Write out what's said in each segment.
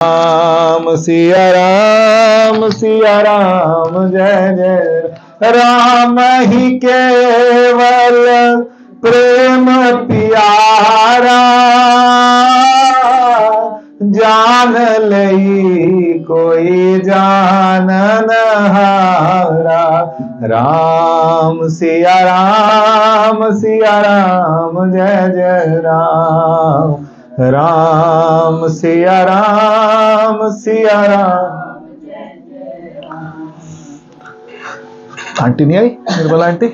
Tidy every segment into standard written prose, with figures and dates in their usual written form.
राम सिया राम जय जय राम ही केवल प्रेम प्यारा जान लई कोई जान न हारा। राम सिया राम जय जय राम। राम सिया राम आंटी नहीं आई निर्मला आंटी?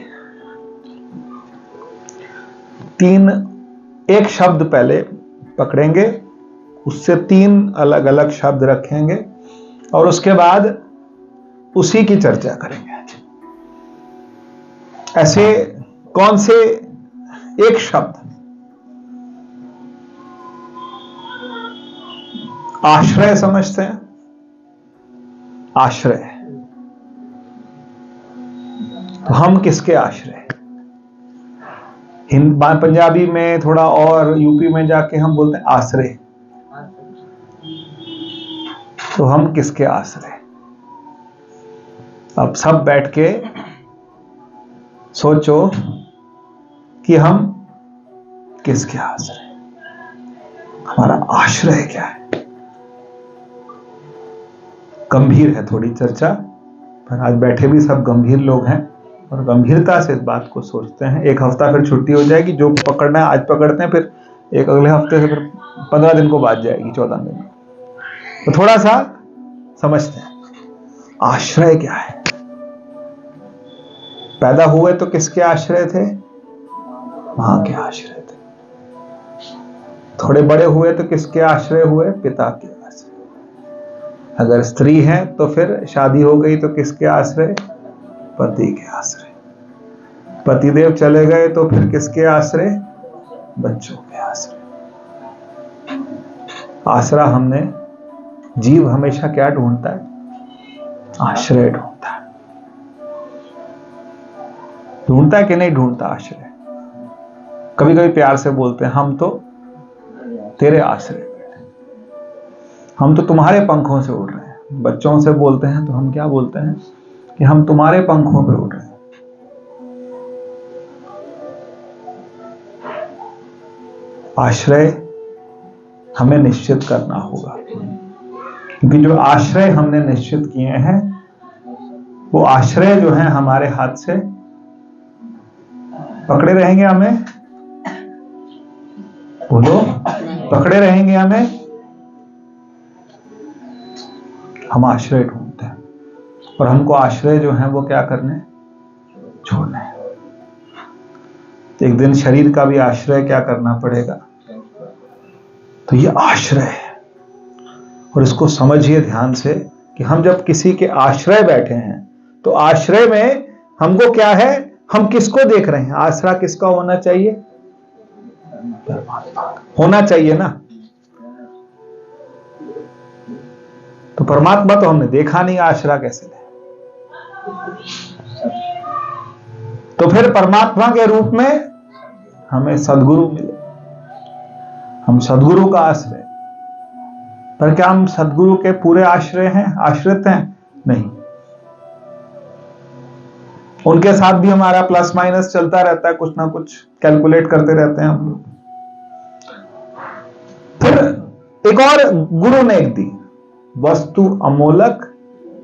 एक शब्द पहले पकड़ेंगे, उससे 3 अलग अलग शब्द रखेंगे और उसके बाद उसी की चर्चा करेंगे। ऐसे कौन से एक शब्द? आश्रय समझते हैं? आश्रय, तो हम किसके आश्रय? पंजाबी में थोड़ा और यूपी में जाके हम बोलते हैं आश्रय। तो हम किसके आश्रय? अब सब बैठ के सोचो कि हम किसके आश्रय, हमारा आश्रय क्या है? गंभीर है थोड़ी चर्चा, पर आज बैठे भी सब गंभीर लोग हैं और गंभीरता से इस बात को सोचते हैं। एक हफ्ता फिर छुट्टी हो जाएगी, जो पकड़ना है आज पकड़ते हैं, फिर एक अगले हफ्ते से फिर 15 दिन को बाद जाएगी, 14 दिन। तो थोड़ा सा समझते हैं आश्रय क्या है। पैदा हुए तो किसके आश्रय थे? मां के आश्रय थे। थोड़े बड़े हुए तो किसके आश्रय हुए? पिता के आश्रय। अगर स्त्री है तो फिर शादी हो गई तो किसके आश्रय? पति के आश्रय। पतिदेव चले गए तो फिर किसके आश्रय? बच्चों के आश्रय। आसरा हमने, जीव हमेशा क्या ढूंढता है? आश्रय ढूंढता है। ढूंढता है कि नहीं ढूंढता आश्रय? कभी कभी प्यार से बोलते हैं हम तो तेरे आश्रय, हम तो तुम्हारे पंखों से उड़ रहे हैं। बच्चों से बोलते हैं तो हम क्या बोलते हैं? कि हम तुम्हारे पंखों पे उड़ रहे हैं। आश्रय हमें निश्चित करना होगा, क्योंकि जो आश्रय हमने निश्चित किए हैं वो आश्रय जो है हमारे हाथ से पकड़े रहेंगे। हमें बोलो, पकड़े रहेंगे हमें? हम आश्रय ढूंढते हैं और हमको आश्रय जो है वो क्या करने? छोड़ने हैं। एक दिन शरीर का भी आश्रय क्या करना पड़ेगा। तो ये आश्रय है, और इसको समझिए ध्यान से कि हम जब किसी के आश्रय बैठे हैं तो आश्रय में हमको क्या है? हम किसको देख रहे हैं? आसरा किसका होना चाहिए? परमात्मा होना चाहिए ना। तो परमात्मा तो हमने देखा नहीं, आश्रय कैसे ले? तो फिर परमात्मा के रूप में हमें सद्गुरु मिले, हम सद्गुरु का आश्रय। पर क्या हम सद्गुरु के पूरे आश्रय हैं, आश्रित हैं? नहीं। उनके साथ भी हमारा प्लस माइनस चलता रहता है, कुछ ना कुछ कैलकुलेट करते रहते हैं हम लोग। फिर एक और गुरु ने एक दी, वस्तु अमोलक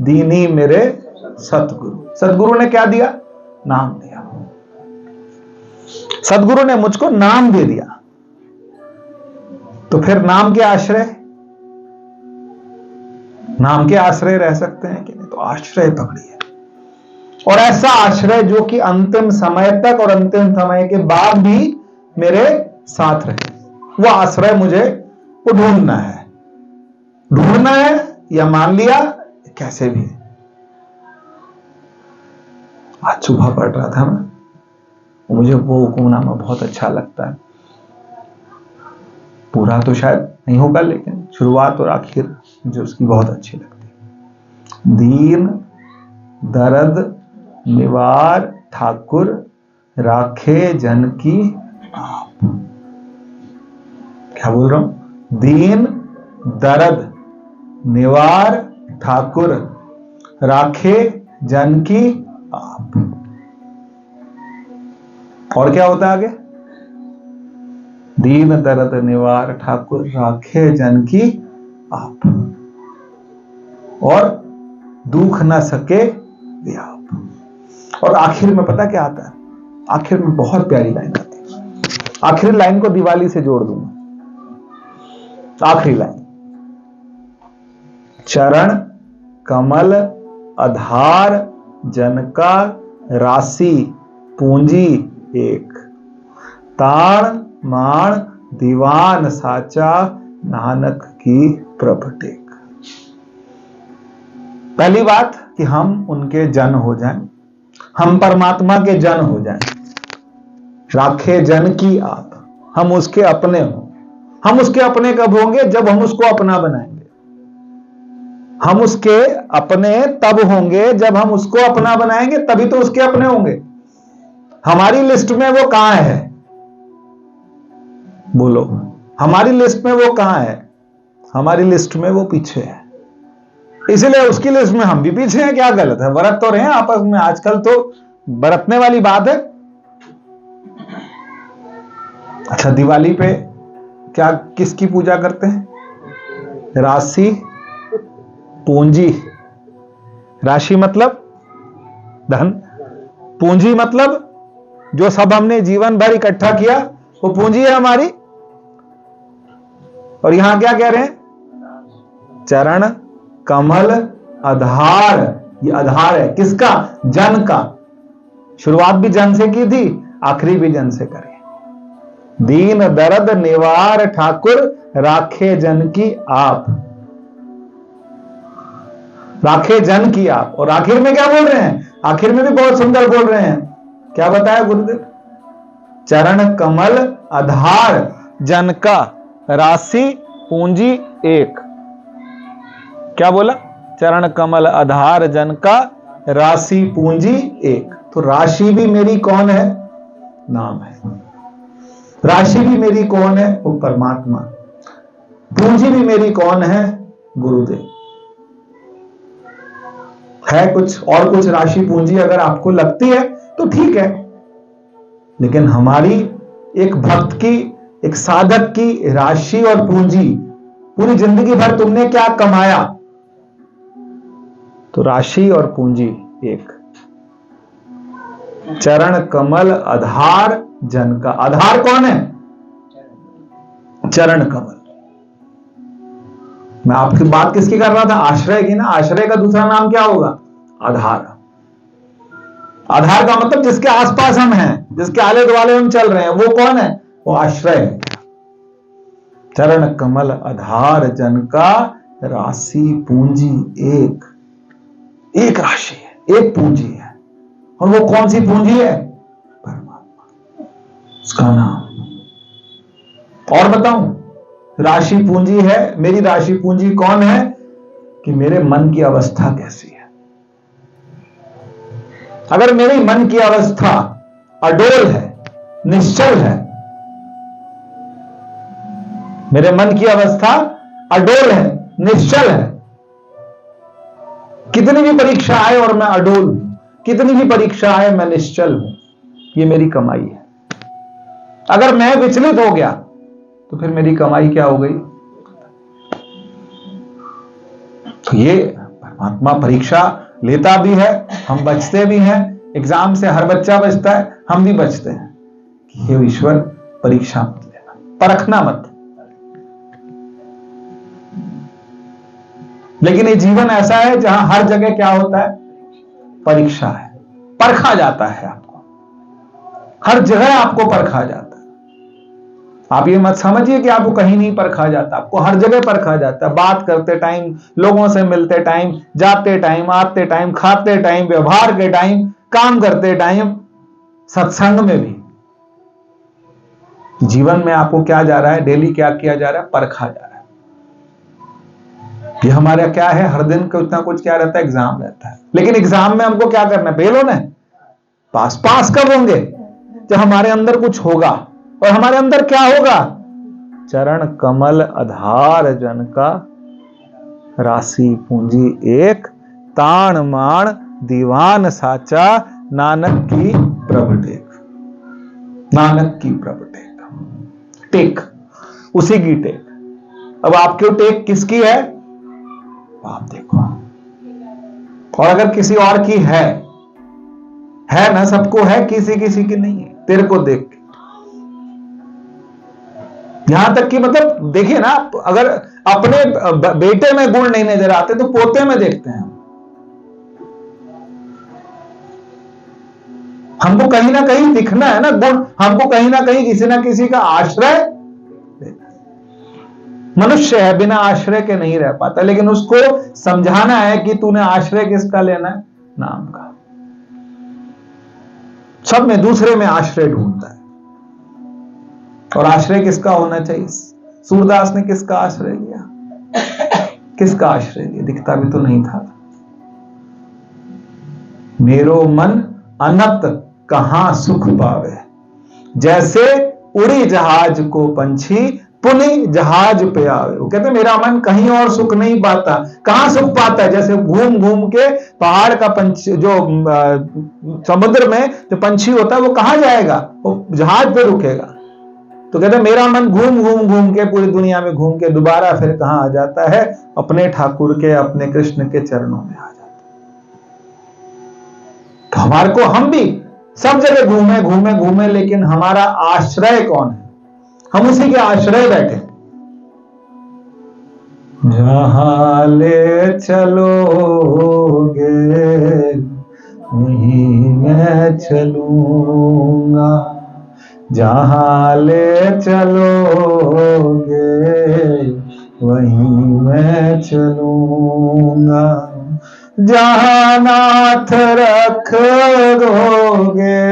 दीनी मेरे सतगुरु। सतगुरु ने क्या दिया? नाम दिया। सतगुरु ने मुझको नाम दे दिया। तो फिर नाम के आश्रय, नाम के आश्रय रह सकते हैं कि नहीं? तो आश्रय पकड़िए, और ऐसा आश्रय जो कि अंतिम समय तक और अंतिम समय के बाद भी मेरे साथ रहे। वो आश्रय मुझे वो ढूंढना है। ढूंढना है या मान लिया कैसे भी। आज सुबह पढ़ रहा था मैं, मुझे वो हुक्मनामा बहुत अच्छा लगता है। पूरा तो शायद नहीं होगा, लेकिन शुरुआत और आखिर मुझे उसकी बहुत अच्छी लगती है। दीन दर्द निवार ठाकुर राखे जन की आप। क्या बोल रहा हूं? दीन दर्द निवार ठाकुर राखे जन की आप। और क्या होता है आगे? दीन दर्द निवार ठाकुर राखे जन की आप, और दुख न सके व्याप। और आखिर में पता क्या आता है? आखिर में बहुत प्यारी लाइन आती है। आखिरी लाइन को दिवाली से जोड़ दूंगा। आखिरी लाइन, चरण कमल आधार जनका राशि पूंजी एक, ताण माण दीवान साचा नानक की प्रभ टेक। पहली बात कि हम उनके जन हो जाएं, हम परमात्मा के जन हो जाएं। राखे जन की आप, हम उसके अपने हों। हम उसके अपने कब होंगे? जब हम उसको अपना बनाएंगे। हम उसके अपने तब होंगे जब हम उसको अपना बनाएंगे, तभी तो उसके अपने होंगे। हमारी लिस्ट में वो कहां है? बोलो, हमारी लिस्ट में वो कहां है? हमारी लिस्ट में वो पीछे है, इसलिए उसकी लिस्ट में हम भी पीछे हैं। क्या गलत है? बरत तो रहे हैं आपस में, आजकल तो बरतने वाली बात है। अच्छा, दिवाली पे क्या किसकी पूजा करते हैं? राशि पूंजी। राशि मतलब धन, पूंजी मतलब जो सब हमने जीवन भर इकट्ठा किया वो पूंजी है हमारी। और यहां क्या कह रहे हैं? चरण कमल आधार। ये आधार है किसका? जन का। शुरुआत भी जन से की थी, आखिरी भी जन से करें। दीन दर्द निवार ठाकुर राखे जन की आप, राखे जन की आप। और आखिर में क्या बोल रहे हैं? आखिर में भी बहुत सुंदर बोल रहे हैं। क्या बताया गुरुदेव? चरण कमल आधार जन का राशि पूंजी एक। क्या बोला? चरण कमल आधार जन का राशि पूंजी एक। तो राशि भी मेरी कौन है? नाम है। राशि भी मेरी कौन है? वो परमात्मा। पूंजी भी मेरी कौन है? गुरुदेव। है कुछ और कुछ राशि पूंजी अगर आपको लगती है तो ठीक है, लेकिन हमारी एक भक्त की, एक साधक की राशि और पूंजी, पूरी जिंदगी भर तुमने क्या कमाया? तो राशि और पूंजी एक। चरण कमल आधार जन का। आधार कौन है? चरण कमल। मैं आपकी बात किसकी कर रहा था? आश्रय की ना। आश्रय का दूसरा नाम क्या होगा? आधार। आधार का मतलब जिसके आसपास हम हैं, जिसके आले दुआले हम चल रहे हैं, वो कौन है? वो आश्रय है। चरण कमल आधार जन का राशि पूंजी एक। एक राशि है, एक पूंजी है। और वो कौन सी पूंजी है? परमात्मा, उसका नाम। और बताऊं, राशि पूंजी है। मेरी राशि पूंजी कौन है? कि मेरे मन की अवस्था कैसी है। अगर मेरी मन की अवस्था अडोल है, निश्चल है, मेरे मन की अवस्था अडोल है, निश्चल है, कितनी भी परीक्षा आए और मैं अडोल हूं, कितनी भी परीक्षा आए मैं निश्चल हूं, ये मेरी कमाई है। अगर मैं विचलित हो गया तो फिर मेरी कमाई क्या हो गई? तो ये परमात्मा परीक्षा लेता भी है, हम बचते भी हैं। एग्जाम से हर बच्चा बचता है, हम भी बचते हैं कि हे ईश्वर परीक्षा मत लेना, परखना मत। लेकिन ये जीवन ऐसा है जहां हर जगह क्या होता है? परीक्षा है, परखा जाता है आपको, हर जगह आपको परखा जाता है। आप ये मत समझिए कि आपको कहीं नहीं परखा जाता, आपको हर जगह परखा जाता है। बात करते टाइम, लोगों से मिलते टाइम, जाते टाइम, आते टाइम, खाते टाइम, व्यवहार के टाइम, काम करते टाइम, सत्संग में भी। जीवन में आपको क्या जा रहा है? डेली क्या किया जा रहा है? परखा जा रहा है। ये हमारा क्या है? हर दिन कुछ ना कुछ क्या रहता है? एग्जाम रहता है। लेकिन एग्जाम में हमको क्या करना है? फेल होना है? पास कब होंगे? जब हमारे अंदर कुछ होगा। और हमारे अंदर क्या होगा? चरण कमल आधार जन का राशि पूंजी एक, ताण माण दीवान साचा, नानक की प्रभ टेक। नानक की प्रभ टेक, टेक उसी की टेक। अब आपकी टेक किसकी है आप देखो। और अगर किसी और की है ना, सबको है, किसी किसी की नहीं है, तेरे को देख के। यहां तक कि मतलब देखिए ना, अगर अपने बेटे में गुण नहीं नजर आते तो पोते में देखते हैं। हमको कहीं ना कहीं दिखना है ना गुण, हमको कहीं ना कहीं किसी ना किसी का आश्रय। मनुष्य है, बिना आश्रय के नहीं रह पाता, लेकिन उसको समझाना है कि तूने आश्रय किसका लेना है, नाम का। सब में दूसरे में आश्रय ढूंढता है। और आश्रय किसका होना चाहिए? सूरदास ने किसका आश्रय लिया? किसका आश्रय लिया? दिखता भी तो नहीं था। मेरो मन अनत कहां सुख पावे, जैसे उड़ी जहाज को पंछी पुनि जहाज पे आवे। वो कहते मेरा मन कहीं और सुख नहीं पाता। कहां सुख पाता है? जैसे घूम घूम के पहाड़ का पंछी, जो समुद्र में जो पंछी होता है, वो कहां जाएगा? वो जहाज पे रुकेगा। तो कहते मेरा मन घूम घूम घूम के पूरी दुनिया में घूम के दोबारा फिर कहां आ जाता है? अपने ठाकुर के, अपने कृष्ण के चरणों में आ जाता है। तो हमारे को, हम भी सब जगह घूमे घूमे घूमे, लेकिन हमारा आश्रय कौन है? हम उसी के आश्रय बैठे। जहां ले चलोगे वहीं मैं चलूंगा, जहां ले चलोगे वहीं मैं चलूंगा, जहां नाथ रख दोगे,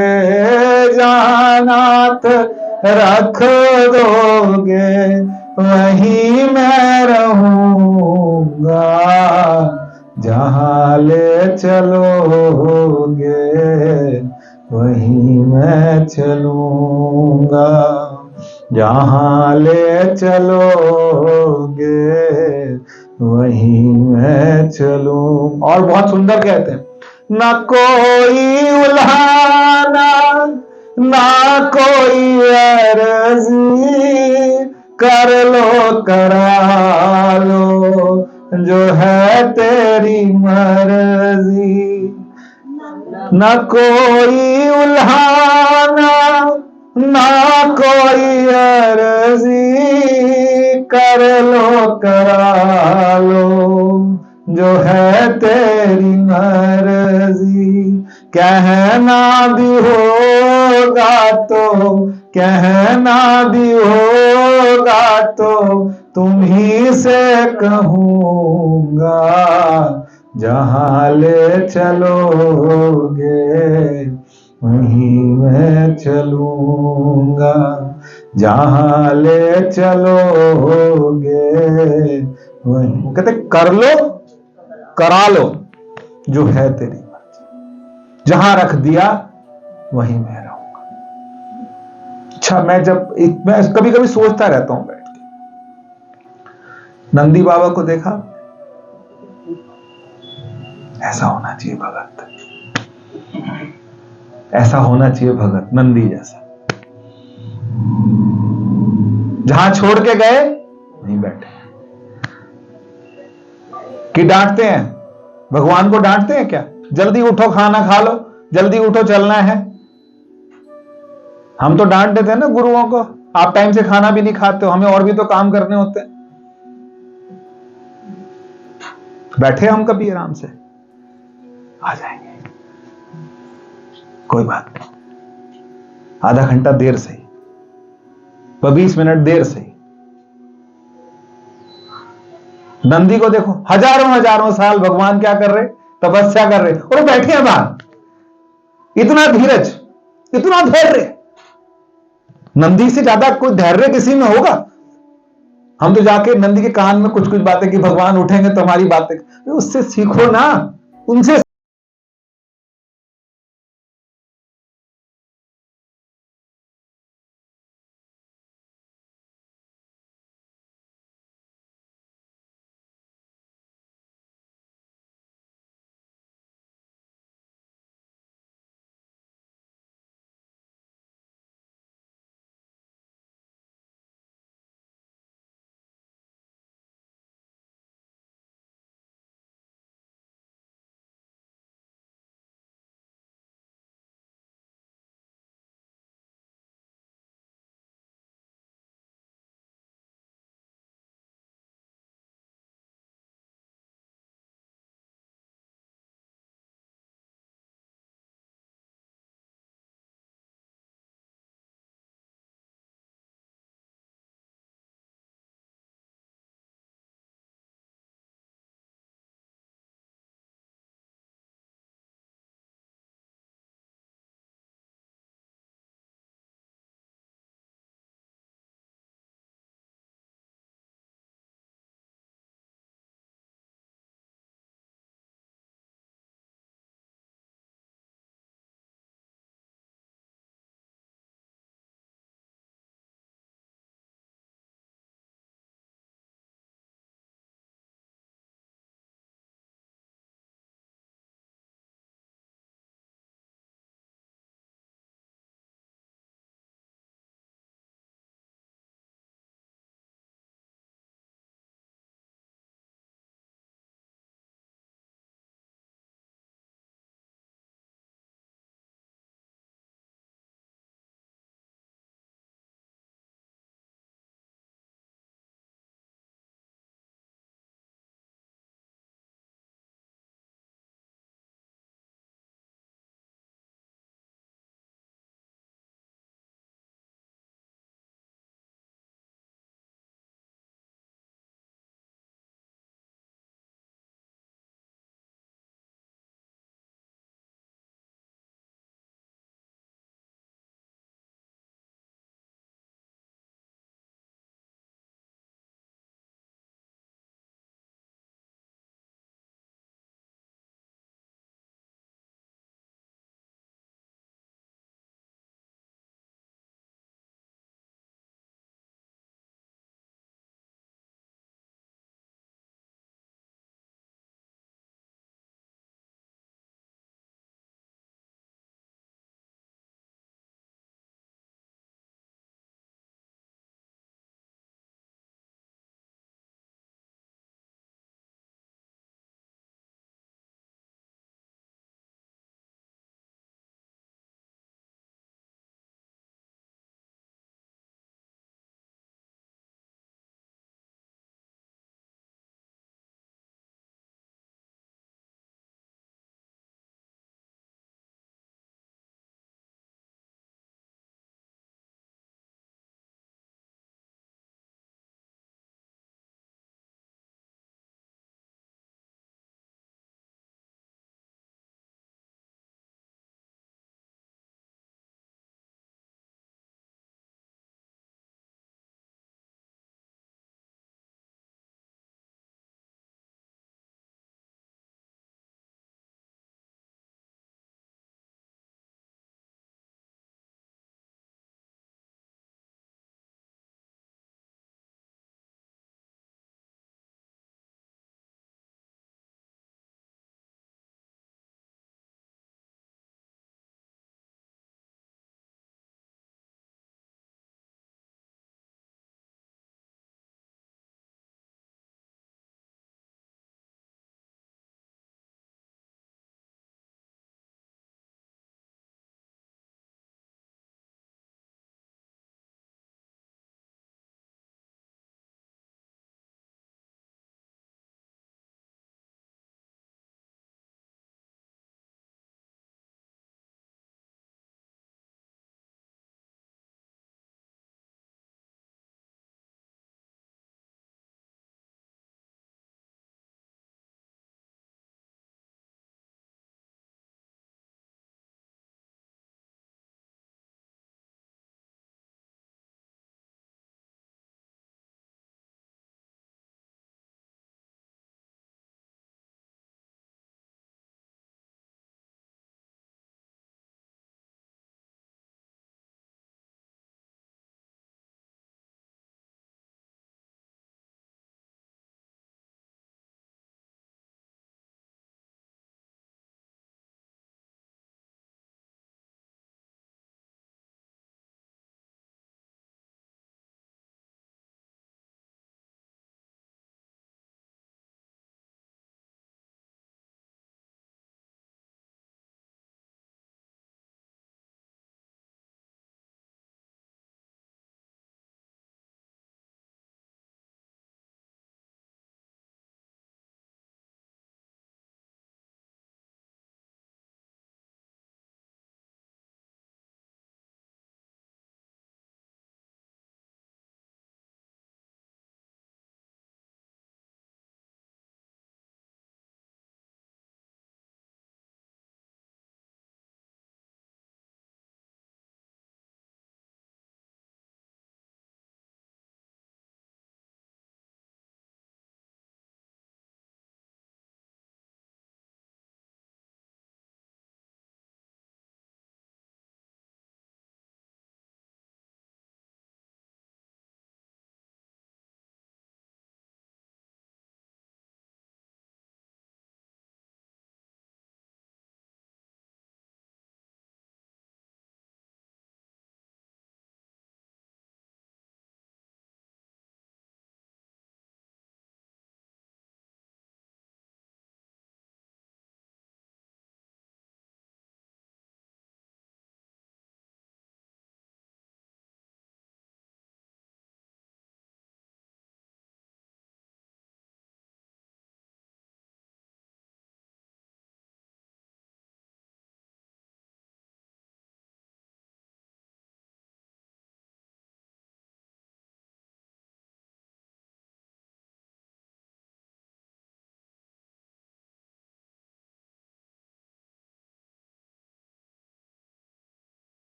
जहां नाथ रख दोगे वहीं मैं रहूंगा, जहां ले चलोगे वहीं मैं चलूंगा, जहां ले चलोगे वहीं मैं चलूं। और बहुत सुंदर कहते हैं, न कोई उल्हाना ना कोई अर्जी, कर लो करा लो जो है तेरी मर्जी, न कोई उल्हाना ना कोई अर्जी, कर लो करा लो जो है तेरी मर्जी, कहना भी होगा तो, कहना भी होगा तो तुम्ही से कहूंगा, जहां ले चलोगे वहीं मैं चलूंगा, जहां ले चलोगे वहीं। कहते कर लो करा लो जो है तेरी मर्जी, जहां रख दिया वहीं मैं रहूंगा। अच्छा, मैं कभी कभी सोचता रहता हूं बैठ के, नंदी बाबा को देखा, ऐसा होना चाहिए भगत, ऐसा होना चाहिए भगत, नंदी जैसा। जहां छोड़ के गए वहीं बैठे। कि डांटते हैं, भगवान को डांटते हैं क्या? जल्दी उठो खाना खा लो, जल्दी उठो चलना है। हम तो डांट देते हैं ना गुरुओं को, आप टाइम से खाना भी नहीं खाते हो, हमें और भी तो काम करने होते हैं। बैठे हम कभी आराम से, आ जाएंगे, कोई बात नहीं, आधा घंटा देर से ही, 20 मिनट देर से ही। नंदी को देखो, हजारों हजारों साल भगवान क्या कर रहे? तपस्या कर रहे, और बैठे हैं बाहर। इतना धीरज, इतना धैर्य, नंदी से ज्यादा कोई धैर्य किसी में होगा? हम तो जाके नंदी के कान में कुछ कुछ बातें कि भगवान उठेंगे तो हमारी बातें, उससे सीखो ना, उनसे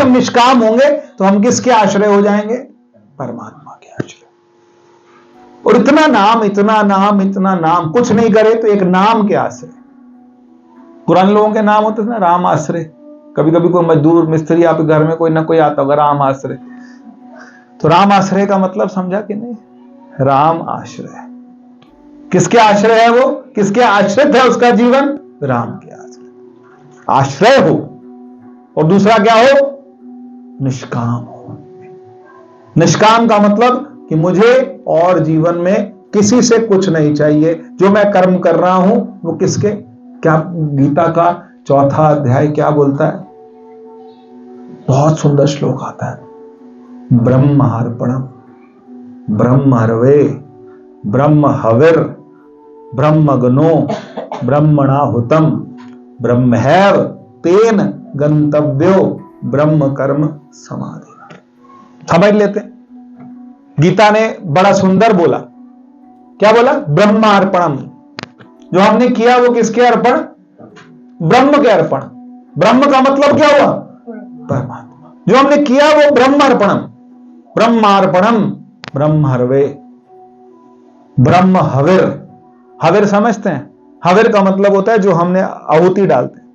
हम निष्काम होंगे तो हम किसके आश्रय हो जाएंगे? परमात्मा के आश्रय। और इतना नाम, इतना नाम, इतना नाम, कुछ नहीं करे तो एक नाम के आश्रय। पुराने लोगों के नाम होते थे ना, राम आश्रय। कभी कभी कोई मजदूर मिस्त्री आपके घर में कोई ना कोई आता होगा, राम आश्रय। तो राम आश्रय का मतलब समझा कि नहीं? राम आश्रय। किसके आश्रय है वो? किसके आश्रित है उसका जीवन? राम के आश्रय। आश्रय हो। और दूसरा क्या हो? निष्काम हो। निष्काम का मतलब कि मुझे और जीवन में किसी से कुछ नहीं चाहिए। जो मैं कर्म कर रहा हूं वो किसके? क्या गीता का 4था अध्याय क्या बोलता है? बहुत सुंदर श्लोक आता है। ब्रह्मार्पणम ब्रह्मर्वे ब्रह्म हविर ब्रह्मगनो ब्रह्मणाहुतम ब्रह्मैव तेन गंतव्यो ब्रह्म कर्म समाधि। समझ लेते। गीता ने बड़ा सुंदर बोला। क्या बोला? ब्रह्मार्पणम। जो हमने किया वो किसके अर्पण? ब्रह्म के अर्पण। ब्रह्म का मतलब क्या हुआ? परमात्मा। जो हमने किया वो ब्रह्मार्पणम। ब्रह्मार्पणम ब्रह्मर्वे ब्रह्म हविर। हविर समझते हैं? हविर का मतलब होता है जो हमने आहुति डालते हैं।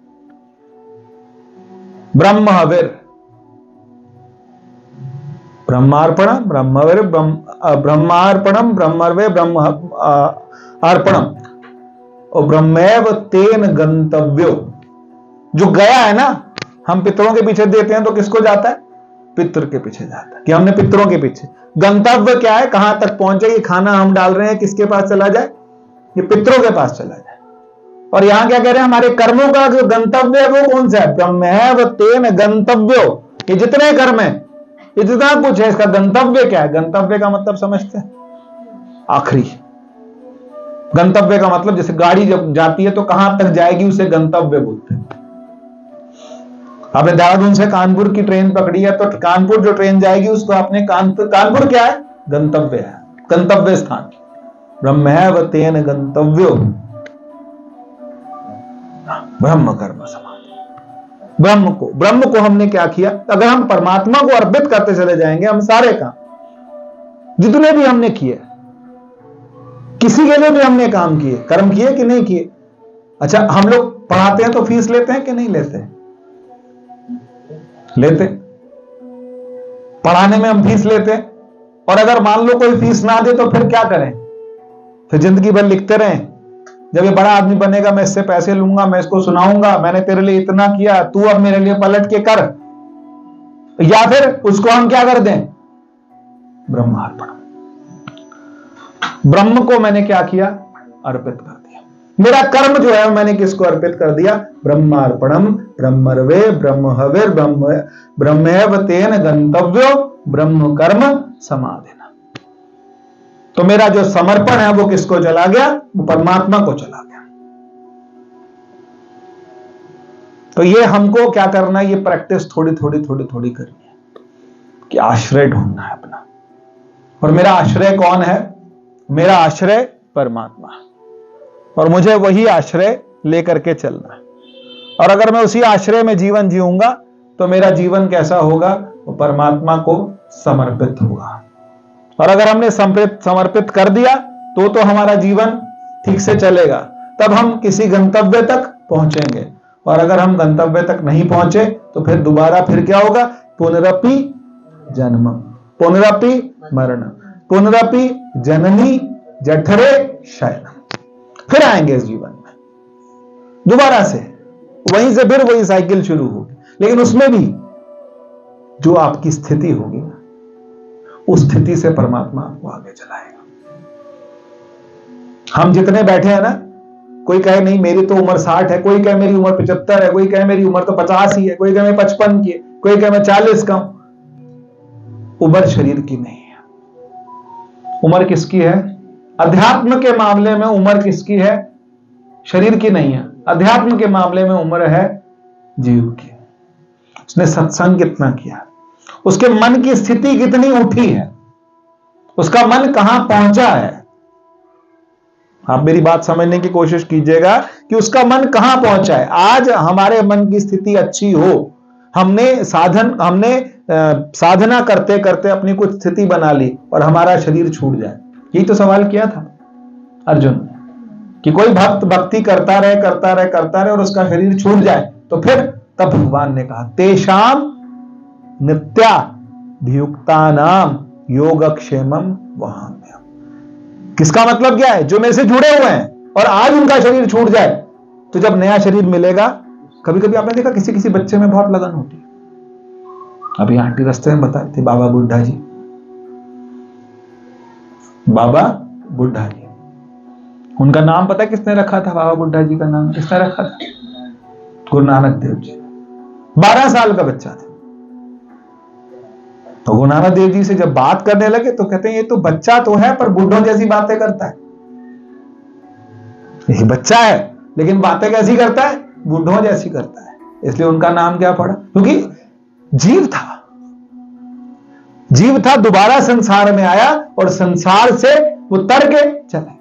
ब्रह्म हविर। ब्रह्मार्पणम ब्रह्मविर ब्रह्मार्पणम ब्रह्मर्वे ब्रह्म अर्पणम और ब्रह्मैव तेन गंतव्यो। जो गया है ना, हम पितरों के पीछे देते हैं तो किसको जाता है? पितृ के पीछे जाता है। कि हमने पितरों के पीछे। गंतव्य क्या है? कहां तक पहुंचे? ये खाना हम डाल रहे हैं किसके पास चला जाए? ये पितरों के पास चला जाए। और यहां क्या कह रहे हैं? हमारे कर्मों का जो गंतव्य है वो कौन सा है? ब्रह्मैव तेन गंतव्यो। ये जितने कर्म है, ये जितना कुछ है, इसका गंतव्य क्या है? गंतव्य का मतलब समझते हैं? आखिरी। गंतव्य का मतलब जैसे गाड़ी जब जाती है तो कहां तक जाएगी उसे गंतव्य बोलते हैं। आपने देहरादून से कानपुर की ट्रेन पकड़ी है तो कानपुर जो ट्रेन जाएगी उसको आपने कानपुर क्या है? गंतव्य है, गंतव्य स्थान। ब्रह्मैव तेन गंतव्यो ब्रह्म कर्म समाधि। ब्रह्म को हमने क्या किया? अगर हम परमात्मा को अर्पित करते चले जाएंगे, हम सारे काम जितने भी हमने किए, किसी के लिए भी हमने काम किए, कर्म किए कि नहीं किए? अच्छा, हम लोग पढ़ाते हैं तो फीस लेते हैं कि नहीं लेते? लेते। पढ़ाने में हम फीस लेते हैं। और अगर मान लो कोई फीस ना दे तो फिर क्या करें? फिर जिंदगी भर लिखते रहें, जब ये बड़ा आदमी बनेगा मैं इससे पैसे लूंगा, मैं इसको सुनाऊंगा, मैंने तेरे लिए इतना किया, तू अब मेरे लिए पलट के कर। या फिर उसको हम क्या कर दें? ब्रह्मार्पण। ब्रह्म को मैंने क्या किया? अर्पित कर दिया। मेरा कर्म जो है मैंने किसको अर्पित कर दिया? ब्रह्मार्पणम ब्रह्मर्वे ब्रह्म हविर ब्रह्मैव तेन गंतव्यो ब्रह्म कर्म समाधिना। तो मेरा जो समर्पण है वो किसको चला गया? वो परमात्मा को चला गया। तो ये हमको क्या करना है? ये प्रैक्टिस थोड़ी थोड़ी करनी है कि आश्रय ढूंढना है अपना। और मेरा आश्रय कौन है? मेरा आश्रय परमात्मा। और मुझे वही आश्रय लेकर के चलना है। और अगर मैं उसी आश्रय में जीवन जीऊंगा तो मेरा जीवन कैसा होगा? वो परमात्मा को समर्पित होगा। और अगर हमने समर्पित कर दिया तो हमारा जीवन ठीक से चलेगा। तब हम किसी गंतव्य तक पहुंचेंगे। और अगर हम गंतव्य तक नहीं पहुंचे तो फिर दोबारा फिर क्या होगा? पुनरपि जन्म पुनरपि मरण पुनरपि जननी जठरे शयनम। फिर आएंगे इस जीवन में दोबारा से, वहीं से फिर वही साइकिल शुरू होगी। लेकिन उसमें भी जो आपकी स्थिति होगी ना, उस स्थिति से परमात्मा आपको आगे चलाएगा। हम जितने बैठे हैं ना, कोई कहे नहीं मेरी तो उम्र 60 है, कोई कहे मेरी उम्र 75 है, कोई कहे मेरी उम्र तो 50 ही है, कोई कहे मैं 55 की है, कोई कहे मैं 40 का हूं। उम्र शरीर की नहीं है। उम्र किसकी है? अध्यात्म के मामले में उम्र किसकी है? शरीर की नहीं है। अध्यात्म के मामले में उम्र है जीव की। उसने सत्संग कितना किया, उसके मन की स्थिति कितनी उठी है, उसका मन कहां पहुंचा है। आप मेरी बात समझने की कोशिश कीजिएगा कि उसका मन कहां पहुंचा है। आज हमारे मन की स्थिति अच्छी हो, हमने साधना करते करते अपनी कुछ स्थिति बना ली और हमारा शरीर छूट जाए। यही तो सवाल किया था अर्जुन ने, कि कोई भक्त भक्ति करता रहे और उसका शरीर छूट जाए तो फिर, तब भगवान ने कहा तेषाम नित्याभियुक्तानाम योगक्षेमम वहाम्यहम्। किसका मतलब क्या है? जो मेरे से जुड़े हुए हैं और आज उनका शरीर छूट जाए तो जब नया शरीर मिलेगा, कभी कभी आपने देखा किसी किसी बच्चे में बहुत लगन होती है। अभी आंटी रास्ते में बताई थी, बाबा बुड्ढा जी, उनका नाम पता है किसने रखा था? बाबा बुड्ढा जी का नाम किसने रखा था? गुरु नानक देव जी। 12 साल का बच्चा था। तो गुरु नानक देव जी से जब बात करने लगे तो कहते हैं ये तो बच्चा तो है पर बुढ़ों जैसी बातें करता है। ये बच्चा है लेकिन बातें कैसी करता है? बुढ़ों जैसी करता है। इसलिए उनका नाम क्या पड़ा? क्योंकि जीव था, दोबारा संसार में आया और संसार से वो तर के चला।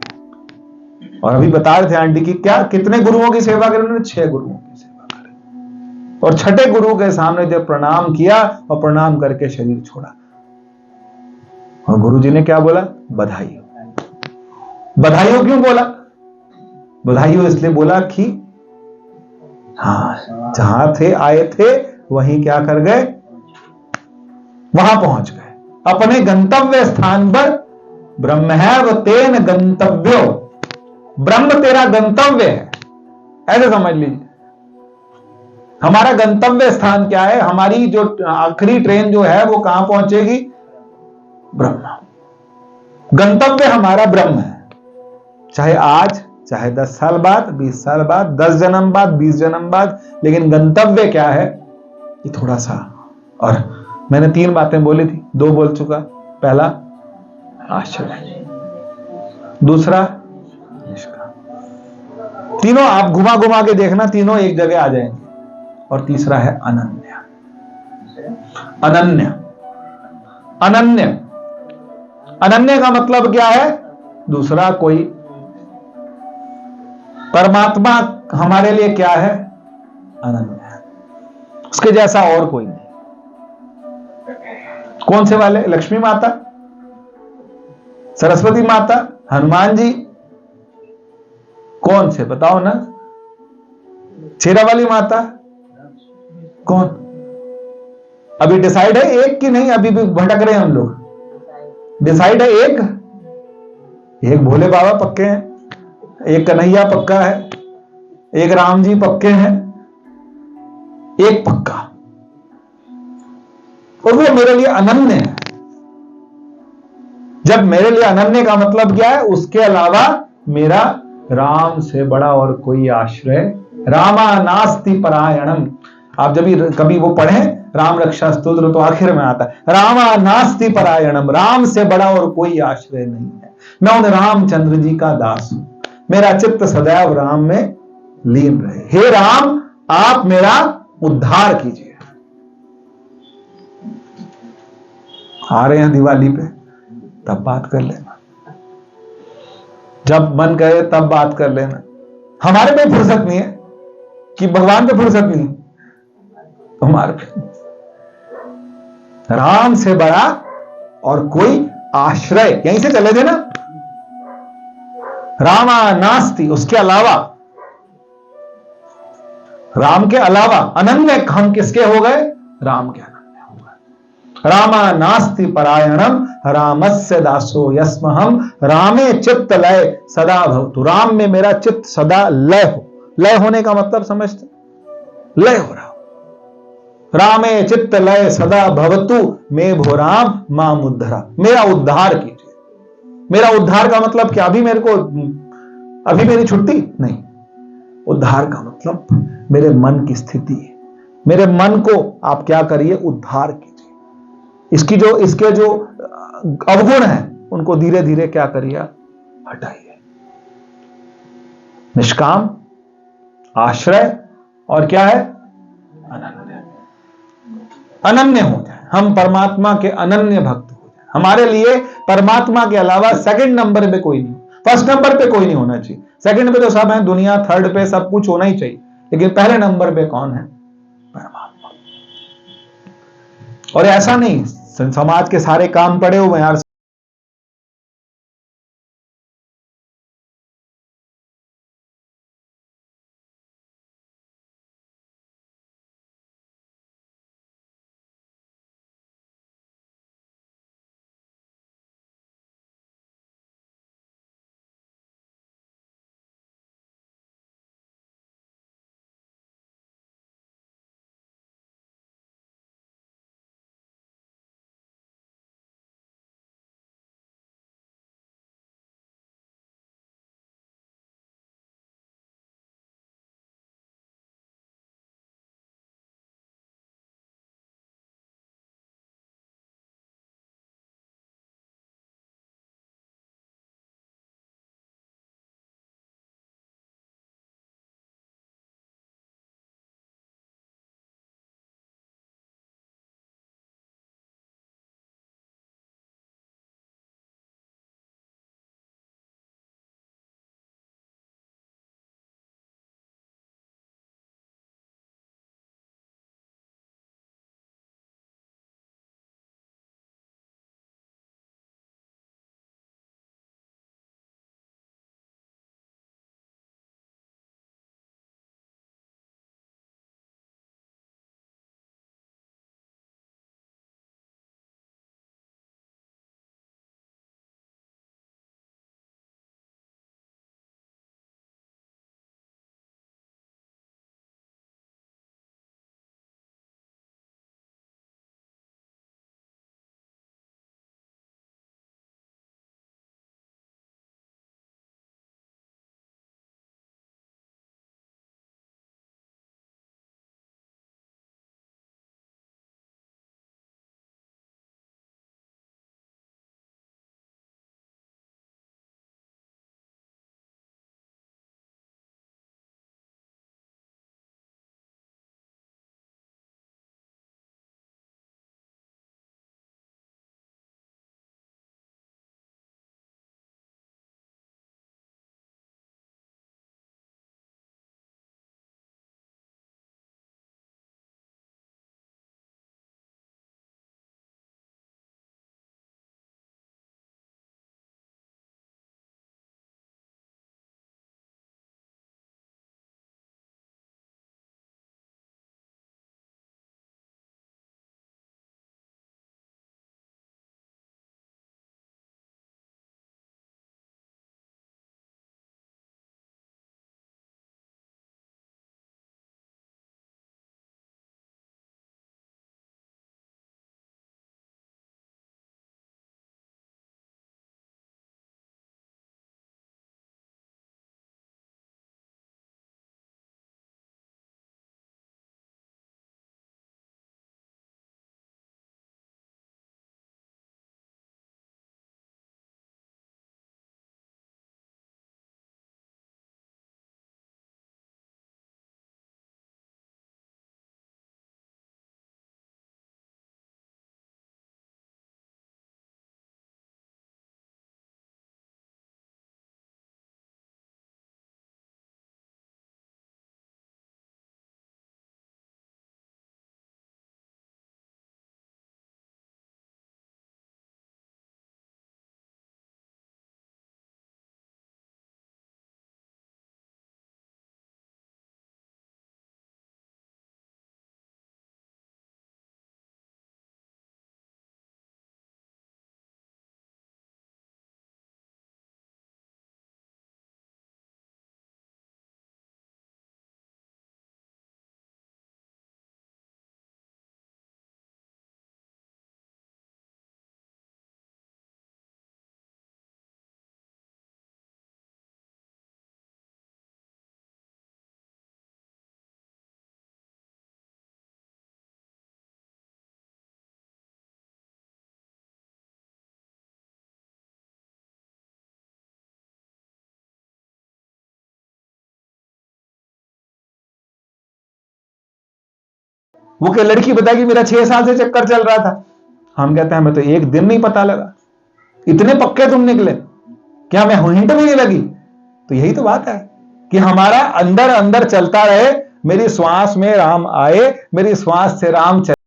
और अभी बता रहे थे आंटी की कितने गुरुओं की सेवा करी उन्होंने? 6 गुरुओं की सेवा करी। और 6ठे गुरु के सामने जब प्रणाम किया और प्रणाम करके शरीर छोड़ा, और गुरु जी ने क्या बोला? बधाई हो। बधाई हो क्यों बोला? बधाई हो इसलिए बोला कि हाँ, जहां आए थे वहीं क्या कर गए? वहां पहुंच गए अपने गंतव्य स्थान पर। ब्रह्मैव तेन गंतव्यो, ब्रह्म तेरा गंतव्य है, ऐसे समझ लीजिए। हमारा गंतव्य स्थान क्या है? हमारी जो आखिरी ट्रेन जो है वो कहां पहुंचेगी? ब्रह्म। गंतव्य हमारा ब्रह्म है, चाहे आज, चाहे 10 साल बाद, 20 साल बाद, 10 जन्म बाद, 20 जन्म बाद, लेकिन गंतव्य क्या है? ये थोड़ा सा। और मैंने 3 बातें बोली थी, 2 बोल चुका। पहला आश्चर्य, दूसरा निष्काम। तीनों आप घुमा घुमा के देखना, तीनों एक जगह आ जाएंगे। और तीसरा है अनन्य। अनन्य अनन्य अनन्य का मतलब क्या है? दूसरा कोई। परमात्मा हमारे लिए क्या है? अनन्य है, उसके जैसा और कोई नहीं। कौन से वाले? लक्ष्मी माता, सरस्वती माता, हनुमान जी, कौन से बताओ ना? चेरा वाली माता, कौन? अभी डिसाइड है एक कि नहीं? अभी भी भटक रहे हैं हम लोग। डिसाइड है एक भोले बाबा पक्के हैं, एक कन्हैया पक्का है, एक राम जी पक्के हैं, एक पक्का, और वो मेरे लिए अनन्य है। जब मेरे लिए अनन्य का मतलब क्या है? उसके अलावा मेरा राम से बड़ा और कोई आश्रय, रामा नास्ति परायणम। आप जब कभी वो पढ़ें राम रक्षा स्तोत्र तो आखिर में आता है रामा नास्ति परायणम, राम से बड़ा और कोई आश्रय नहीं है। मैं उन रामचंद्र जी का दास हूं, मेरा चित्त सदैव राम में लीन रहे। हे राम, आप मेरा उद्धार कीजिए। आ रहे हैं दिवाली पे, तब बात कर लेना, जब मन करे तब बात कर लेना। हमारे पे फुर्सत नहीं है कि भगवान पे फुर्सत नहीं, हमारे पे राम से बड़ा और कोई आश्रय, यहीं से चले थे ना, रामा नास्ति, उसके अलावा, राम के अलावा अनन्य हम किसके हो गए? राम के अनन्य हो गए। रामा नास्ति परायणम रामस्य दासो यस्महम रामे चित्त लय सदा भवतु। राम में मेरा चित्त सदा लय हो। लय होने का मतलब समझते? लय हो रहा हो। रामे चित्त लय सदा भवतु मे भो राम माम उद्धरा, मेरा उद्धार कीजिए। मेरा उद्धार का मतलब क्या? अभी मेरी छुट्टी नहीं। उद्धार का मतलब मेरे मन की स्थिति है। मेरे मन को आप क्या करिए? उद्धार कीजिए। इसके जो अवगुण हैं उनको धीरे धीरे क्या करिए? हटाइए। निष्काम, आश्रय, और क्या है? अनन्य। अनन्य हो जाए, हम परमात्मा के अनन्य भक्त हो जाए। हमारे लिए परमात्मा के अलावा सेकंड नंबर पे कोई नहीं, फर्स्ट नंबर पे कोई नहीं होना चाहिए। सेकंड पे तो सब है दुनिया, थर्ड पे सब कुछ होना ही चाहिए, लेकिन पहले नंबर पे कौन है? परमात्मा। और ऐसा नहीं समाज के सारे काम पड़े हुए हैं यार, वो क्या लड़की बताएगी मेरा 6 साल से चक्कर चल रहा था, हम कहते हैं हमें तो एक दिन नहीं पता लगा, इतने पक्के तुम निकले, क्या हमें हिंट भी नहीं लगी। तो यही तो बात है कि हमारा अंदर अंदर चलता रहे, मेरी श्वास में राम आए, मेरी श्वास से राम चले।